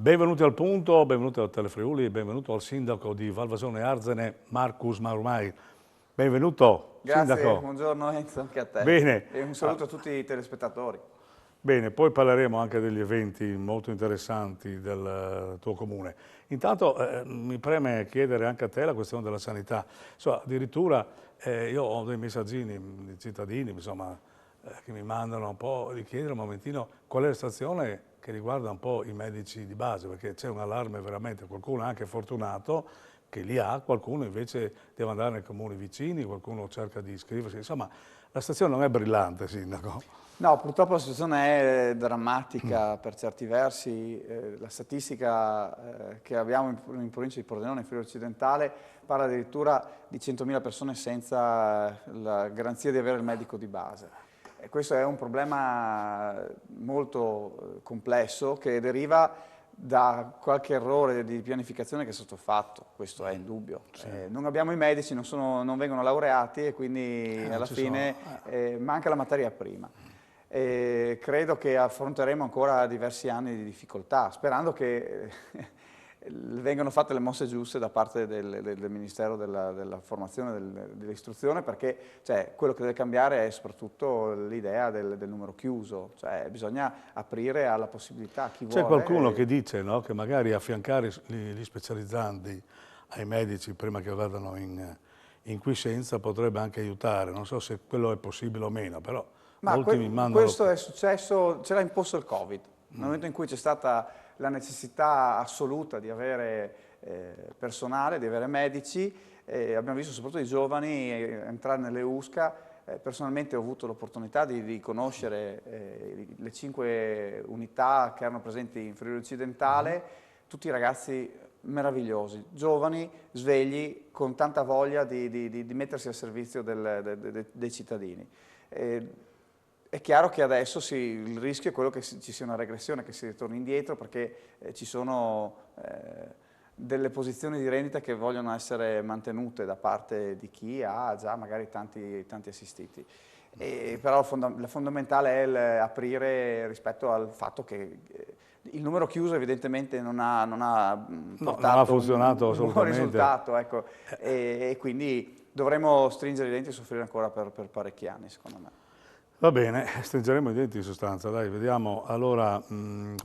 Benvenuti al punto, benvenuti al Telefriuli, benvenuto al sindaco di Valvasone Arzene, Marcus Marumai. Benvenuto, Grazie, sindaco. buongiorno Enzo, anche a te. Bene. E un saluto a tutti i telespettatori. Bene, poi parleremo anche degli eventi molto interessanti del tuo comune. Intanto mi preme chiedere anche a te la questione della sanità. Insomma, addirittura io ho dei messaggini di cittadini, insomma, che mi mandano un po' di chiedere un momentino qual è la situazione che riguarda un po' i medici di base, perché c'è un allarme veramente, qualcuno è anche fortunato che li ha, qualcuno invece deve andare nei comuni vicini, qualcuno cerca di iscriversi, insomma la situazione non è brillante, sindaco. No, purtroppo la situazione è drammatica per certi versi. La statistica che abbiamo in provincia di Pordenone, in Friuli Occidentale, parla addirittura di 100.000 persone senza la garanzia di avere il medico di base. E questo è un problema molto complesso che deriva da qualche errore di pianificazione che è stato fatto, questo è indubbio. Sì. Non abbiamo i medici, non vengono laureati e quindi alla fine manca la materia prima. Credo che affronteremo ancora diversi anni di difficoltà, sperando che vengano fatte le mosse giuste da parte del Ministero della Formazione e dell'Istruzione, perché quello che deve cambiare è soprattutto l'idea del numero chiuso, cioè bisogna aprire alla possibilità a chi vuole. C'è qualcuno che dice, no, che magari affiancare gli specializzandi ai medici prima che vadano in quiescenza potrebbe anche aiutare, non so se quello è possibile o meno, però molti mi mandano... Questo è successo, ce l'ha imposto il Covid, nel momento in cui c'è stata la necessità assoluta di avere personale, di avere medici, abbiamo visto soprattutto i giovani entrare nelle USCA. Personalmente ho avuto l'opportunità di conoscere le 5 unità che erano presenti in Friuli Occidentale, tutti ragazzi meravigliosi, giovani, svegli, con tanta voglia di mettersi al servizio dei cittadini. È chiaro che adesso il rischio è quello che ci sia una regressione, che si ritorni indietro, perché ci sono delle posizioni di rendita che vogliono essere mantenute da parte di chi ha già magari tanti assistiti. Però la fondamentale è aprire rispetto al fatto che il numero chiuso evidentemente non ha portato funzionato un buon assolutamente. risultato, ecco. E quindi dovremo stringere i denti e soffrire ancora per parecchi anni, secondo me. Va bene, stringeremo i denti in sostanza, dai, vediamo. Allora,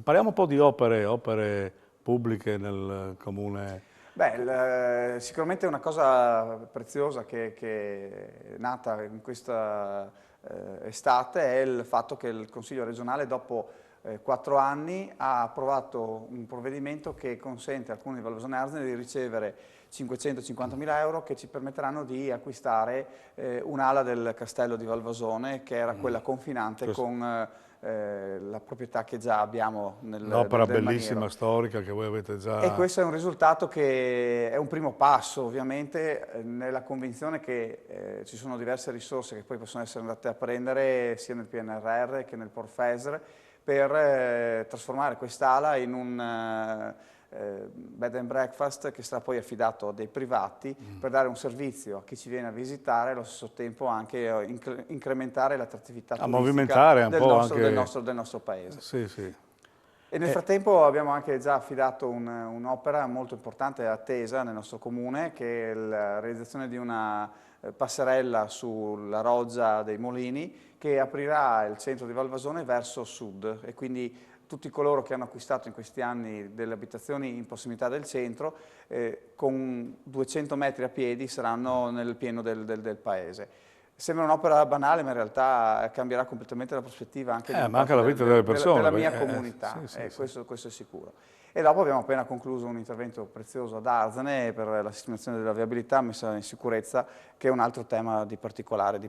parliamo un po' di opere pubbliche nel comune. Beh, sicuramente una cosa preziosa che è nata in questa estate è il fatto che il Consiglio regionale, dopo 4 anni, ha approvato un provvedimento che consente al Comune di Valvasone Arzene di ricevere 550.000 euro che ci permetteranno di acquistare un'ala del castello di Valvasone, che era quella confinante con la proprietà che già abbiamo Un'opera del bellissima, maniero. storica, che voi avete già... E questo è un risultato che è un primo passo, ovviamente, nella convinzione che ci sono diverse risorse che poi possono essere andate a prendere sia nel PNRR che nel PORFESR per trasformare quest'ala in un bed and breakfast che sarà poi affidato a dei privati per dare un servizio a chi ci viene a visitare e allo stesso tempo anche incrementare l'attrattività turistica del nostro paese. Sì, sì. E nel frattempo abbiamo anche già affidato un'opera molto importante e attesa nel nostro comune, che è la realizzazione di una passerella sulla Roggia dei Molini, che aprirà il centro di Valvasone verso sud, e quindi tutti coloro che hanno acquistato in questi anni delle abitazioni in prossimità del centro, con 200 metri a piedi saranno nel pieno del paese. Sembra un'opera banale, ma in realtà cambierà completamente la prospettiva anche di ma anche la vita delle persone, della mia comunità, sì. questo è sicuro. E dopo abbiamo appena concluso un intervento prezioso ad Arzene per la sistemazione della viabilità, messa in sicurezza, che è un altro tema di particolare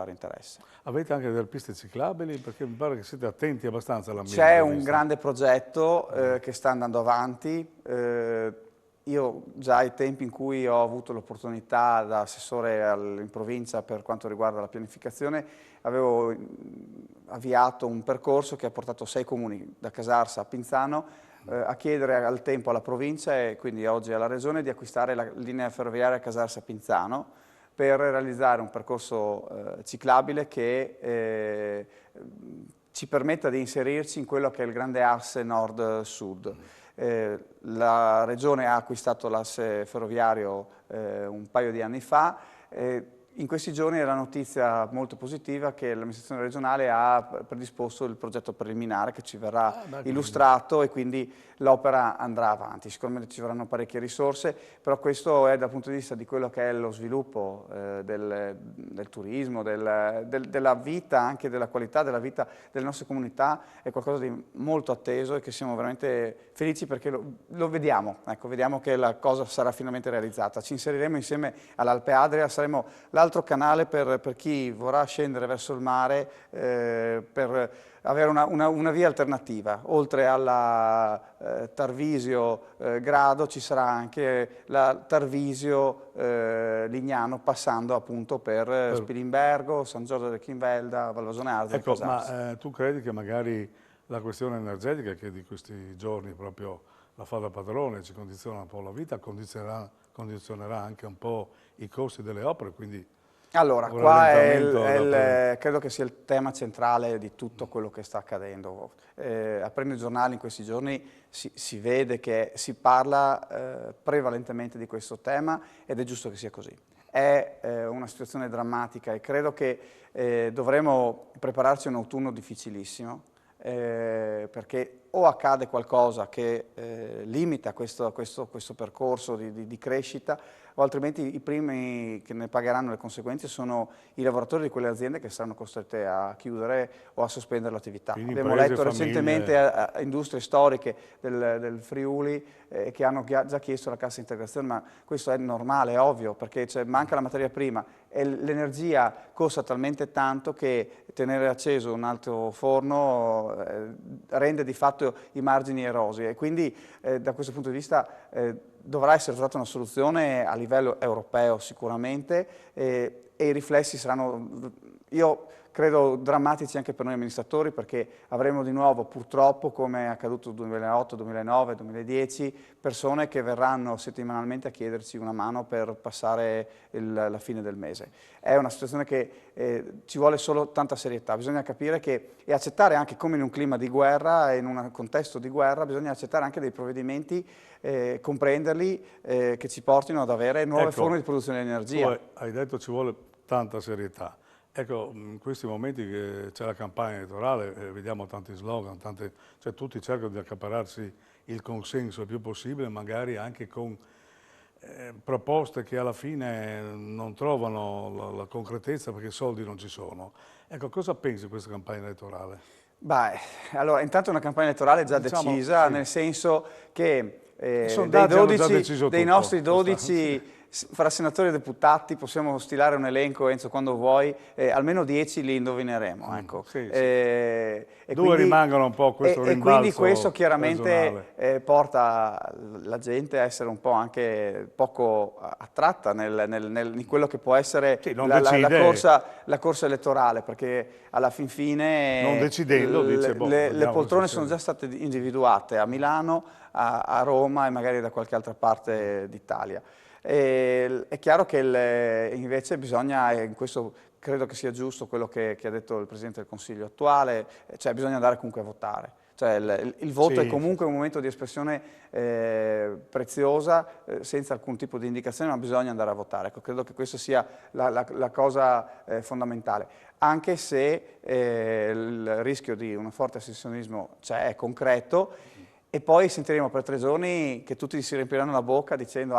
interesse. Avete anche delle piste ciclabili? Perché mi pare che siete attenti abbastanza all'ambiente. C'è un grande progetto che sta andando avanti. Io già ai tempi in cui ho avuto l'opportunità da assessore in provincia per quanto riguarda la pianificazione, avevo avviato un percorso che ha portato 6 comuni, da Casarsa a Pinzano, a chiedere al tempo alla provincia e quindi oggi alla regione di acquistare la linea ferroviaria Casarsa-Pinzano per realizzare un percorso ciclabile che ci permetta di inserirci in quello che è il grande asse nord-sud. La Regione ha acquistato l'asse ferroviario un paio di anni fa. In questi giorni è la notizia molto positiva che l'amministrazione regionale ha predisposto il progetto preliminare che ci verrà illustrato, e quindi l'opera andrà avanti. Sicuramente ci vorranno parecchie risorse, però questo è dal punto di vista di quello che è lo sviluppo del turismo, della vita, anche della qualità della vita delle nostre comunità, è qualcosa di molto atteso e che siamo veramente felici perché lo vediamo, ecco, vediamo che la cosa sarà finalmente realizzata. Ci inseriremo insieme all'Alpe Adria, saremo l'altro canale per chi vorrà scendere verso il mare, per avere una via alternativa. Oltre alla Tarvisio-Grado ci sarà anche la Tarvisio-Lignano, passando appunto per Spilimbergo, San Giorgio del Chinvelda, Valvasone Arze. Ecco, ma tu credi che magari la questione energetica, che di questi giorni proprio la fa da padrone, ci condiziona un po' la vita, condizionerà anche un po' i costi delle opere, quindi allora, qua credo che sia il tema centrale di tutto quello che sta accadendo. Aprendo i giornali in questi giorni si vede che si parla prevalentemente di questo tema, ed è giusto che sia così. È una situazione drammatica e credo che dovremo prepararci a un autunno difficilissimo, perché o accade qualcosa che limita questo percorso di crescita, o altrimenti i primi che ne pagheranno le conseguenze sono i lavoratori di quelle aziende che saranno costrette a chiudere o a sospendere l'attività. Abbiamo letto recentemente a industrie storiche del Friuli che hanno già chiesto la cassa integrazione, ma questo è normale, è ovvio, perché manca la materia prima e l'energia costa talmente tanto che tenere acceso un altro forno rende di fatto i margini erosi, e quindi da questo punto di vista dovrà essere trovata una soluzione a livello europeo sicuramente, e i riflessi saranno, io credo, drammatici anche per noi amministratori, perché avremo di nuovo, purtroppo, come è accaduto nel 2008, 2009, 2010, persone che verranno settimanalmente a chiederci una mano per passare la fine del mese. È una situazione che ci vuole solo tanta serietà, bisogna capire e accettare anche, come in un clima di guerra, in un contesto di guerra, bisogna accettare anche dei provvedimenti, comprenderli, che ci portino ad avere nuove forme di produzione di energia. Tu hai detto ci vuole tanta serietà. Ecco, in questi momenti che c'è la campagna elettorale, vediamo tanti slogan, cioè tutti cercano di accaparrarsi il consenso il più possibile, magari anche con proposte che alla fine non trovano la concretezza perché i soldi non ci sono. Ecco, cosa pensi di questa campagna elettorale? Beh, allora, intanto è una campagna elettorale già decisa, sì. nel senso che dei nostri 12 fra senatori e deputati possiamo stilare un elenco, Enzo, quando vuoi, almeno 10 li indovineremo. Ecco. Sì, sì. E Due quindi, rimangono un po' questo rimbalzo e quindi questo chiaramente regionale. porta la gente a essere un po' anche poco attratta in quello che può essere la corsa elettorale, perché alla fin fine non decidendo, dice, le poltrone sono già state individuate a Milano, a Roma e magari da qualche altra parte d'Italia. È chiaro che invece bisogna, in questo credo che sia giusto quello che ha detto il Presidente del Consiglio attuale, cioè bisogna andare comunque a votare. Cioè il voto è comunque un momento di espressione preziosa, senza alcun tipo di indicazione, ma bisogna andare a votare. Ecco, credo che questa sia la cosa fondamentale, anche se il rischio di un forte astensionismo è concreto. E poi sentiremo per 3 giorni che tutti si riempiranno la bocca dicendo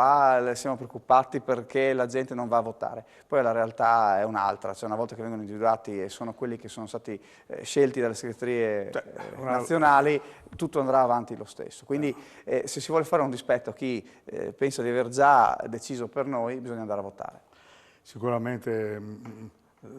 siamo preoccupati perché la gente non va a votare. Poi la realtà è un'altra, cioè una volta che vengono individuati e sono quelli che sono stati scelti dalle segreterie nazionali, tutto andrà avanti lo stesso. Quindi se si vuole fare un dispetto a chi pensa di aver già deciso per noi, bisogna andare a votare. Sicuramente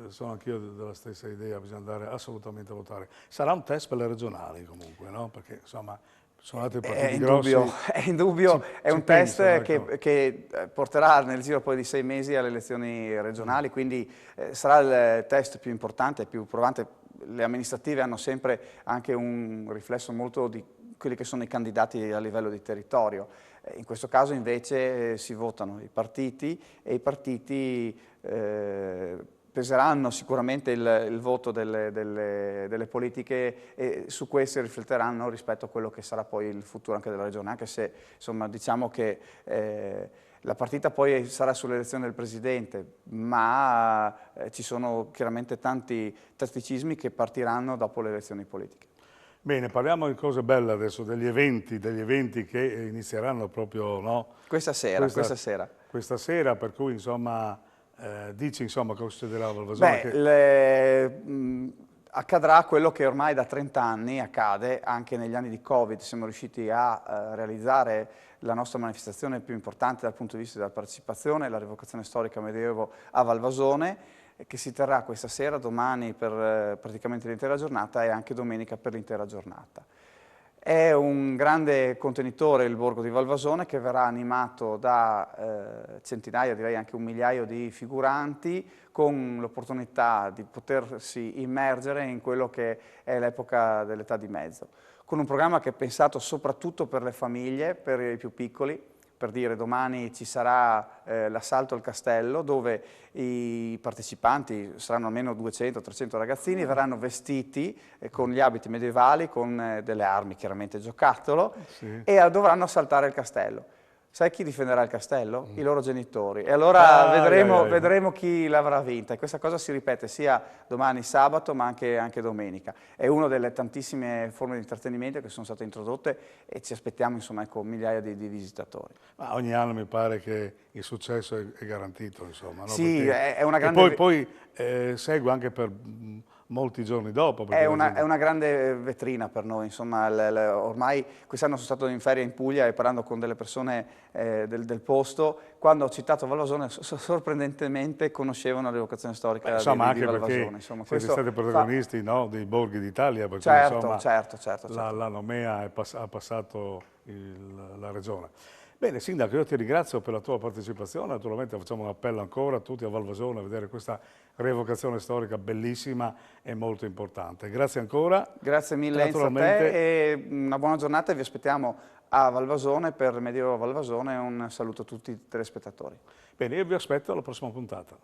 sono anch'io della stessa idea, bisogna andare assolutamente a votare. Sarà un test per le regionali comunque, no? Perché insomma sono altri partiti grossi. È indubbio, è un test che porterà nel giro poi di 6 mesi alle elezioni regionali, quindi sarà il test più importante, più provante. Le amministrative hanno sempre anche un riflesso molto di quelli che sono i candidati a livello di territorio. In questo caso invece si votano i partiti, e i partiti peseranno sicuramente il voto delle politiche e su queste rifletteranno rispetto a quello che sarà poi il futuro anche della regione, anche se insomma diciamo che la partita poi sarà sull'elezione del Presidente, ma ci sono chiaramente tanti tatticismi che partiranno dopo le elezioni politiche. Bene, parliamo di cose belle adesso, degli eventi che inizieranno proprio, no? Questa sera. Questa sera, per cui insomma, dici insomma cosa succederà a Valvasone? Accadrà quello che ormai da 30 anni accade, anche negli anni di Covid siamo riusciti a realizzare la nostra manifestazione più importante dal punto di vista della partecipazione, la rievocazione storica Medioevo a Valvasone, che si terrà questa sera, domani per praticamente l'intera giornata e anche domenica per l'intera giornata. È un grande contenitore il borgo di Valvasone che verrà animato da centinaia, direi anche un migliaio di figuranti, con l'opportunità di potersi immergere in quello che è l'epoca dell'età di mezzo, con un programma che è pensato soprattutto per le famiglie, per i più piccoli. Per dire, domani ci sarà l'assalto al castello dove i partecipanti, saranno almeno 200-300 ragazzini, verranno vestiti con gli abiti medievali, con delle armi, chiaramente giocattolo, Sì. e dovranno assaltare il castello. Sai chi difenderà il castello? I loro genitori. E allora vedremo chi l'avrà vinta. E questa cosa si ripete sia domani sabato ma anche domenica. È una delle tantissime forme di intrattenimento che sono state introdotte e ci aspettiamo insomma, ecco, migliaia di visitatori. Ma ogni anno mi pare che il successo è garantito, insomma. No? Sì, perché... è una grande... E poi segue anche per molti giorni dopo. È una grande vetrina per noi, insomma, ormai quest'anno sono stato in ferie in Puglia e parlando con delle persone del posto, quando ho citato Valvasone sorprendentemente conoscevano l'evocazione storica di Valvasone. Insomma, siete stati protagonisti no, dei borghi d'Italia, perché certo, insomma, certo. La Nomea ha passato la regione. Bene, Sindaco, io ti ringrazio per la tua partecipazione, naturalmente facciamo un appello ancora a tutti a Valvasone a vedere questa rievocazione storica bellissima e molto importante. Grazie ancora. Grazie mille Enzo a te e una buona giornata e vi aspettiamo a Valvasone per Medioevo Valvasone e un saluto a tutti i telespettatori. Bene, io vi aspetto alla prossima puntata.